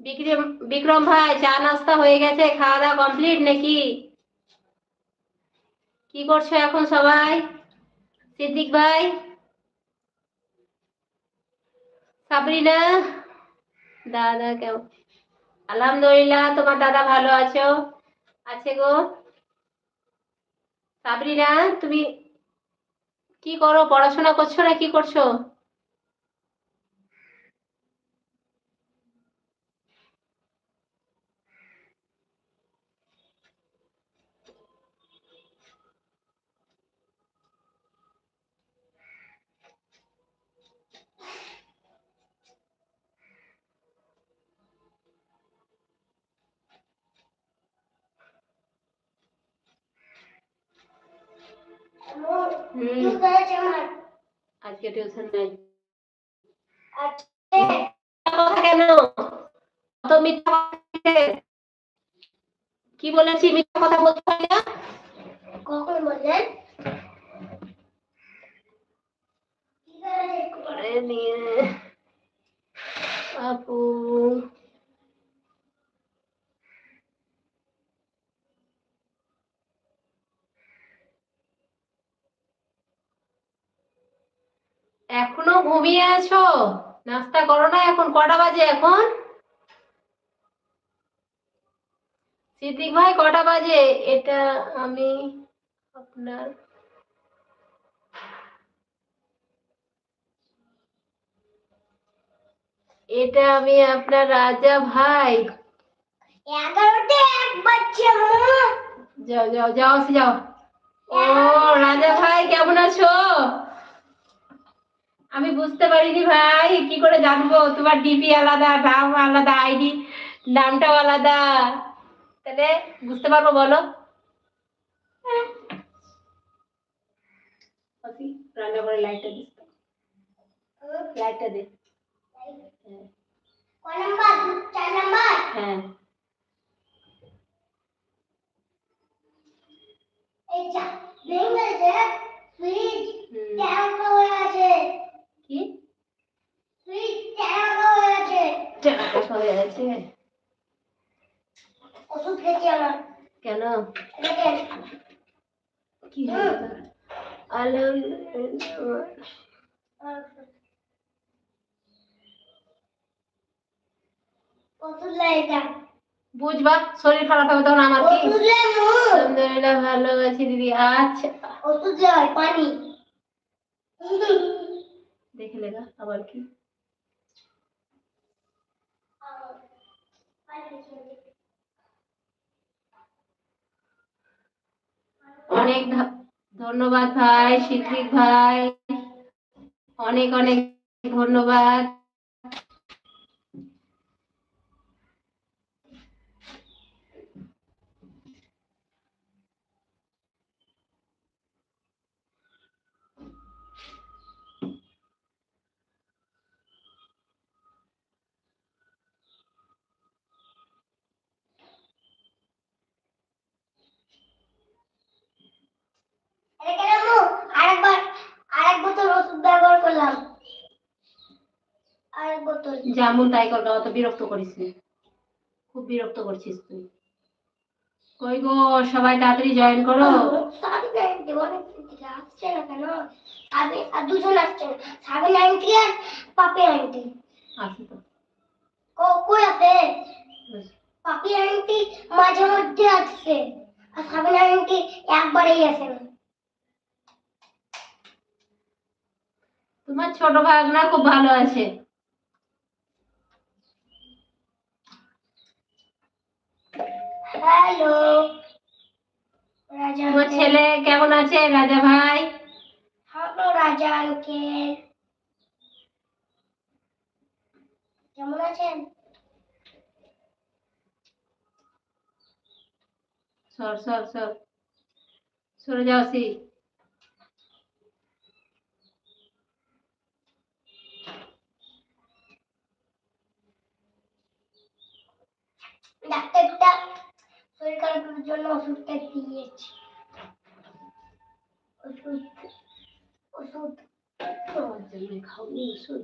বিক্রম বিক্রম ভাই, চা নাস্তা হয়ে গেছে? খাওয়া দাওয়া কমপ্লিট নাকি? কি করছো এখন সবাই? সিদ্দিক ভাই, সাবরিনা, দাদা কেমন? আলহামদুলিল্লাহ, তোমার দাদা ভালো আছো? আছে গো। সাবরিনা, তুমি কি করো? পড়াশোনা করছো না কি করছো? আজকে টিউশন নাই? কথা কেন? অত মিথ্যা কথা কি বলেছি? মিথ্যা কথা বলতে হয় না। কখন বললেন? করে নিয়ে আপু, এখনো ঘুমিয়ে আছো? নাস্তা করো না? এখন কটা বাজে এখন? সিদ্দিক ভাই, কটা বাজে? এটা আমি আপনার রাজা ভাই। 11টা 1 বাজছে। যাও যাও যাও যাও। ও রাজা ভাই, কেমন আছো? আমি বুঝতে পারিনি ভাই, কি করে জানবো? তোমার ডিপি আলাদা, নাম আলাদা, আইডি নামটাও আলাদা, তাহলে বুঝতে পারবো বলো? রান্না করে লাইটটা দিস, লাইটটা দে। কয় নাম্বার? 4 নাম্বার। হ্যাঁ, এই যা ভেঙে গেছে ফ্রিজ, ট্যাঙ্কা হয়ে আছে। কি ফ্রিজ ট্যাঙ্কা হয়ে আছে? ট্যাঙ্কা হয়ে আছে? ওষুধ খেয়েছি আমার। কেন? দেখেন কি হলো? ওষুধ লাইটা বুঝবা, শরীর খারাপ হবে তখন আমার কি? আলহামদুলিল্লাহ ভালো আছি দিদি। আচ্ছা, ওষুধ দেওয়ার পানি দেখে লেগা আবার কি? অনেক ধন্যবাদ ভাই, সিদ্দিক ভাই, অনেক অনেক ধন্যবাদ। আরেক বোতল ওষুধ ব্যবহার করলাম। আরেক বোতল যেমন তাই করবে, অত বিরক্ত করিস না, খুব বিরক্ত করছিস তুই। কই গো, সবাই তাড়াতাড়ি জয়েন করো। আসছে না কেন? আমি আর দুজন আসছে, সাবিনা আন্টি আর পাপি আন্টি আছে তো। কই আছে? পাপি আন্টি মাঝে মধ্যে আসছে, আর সাবিনা আন্টি একবারেই আসে না। তোমার ছোট ভাগনা খুব ভালো আছে। হ্যালো রাজা, তোমার ছেলে কেমন আছে রাজা ভাই? হ্যালো রাজা আঙ্কেল, কেমন আছেন? সর সর সর, সরে যাও সি। ডাক্তারটা শরীর খারাপের জন্য ওষুধটা দিয়েছে। ওষুধ ওষুধ তোমার জন্য খাওনি ওষুধ?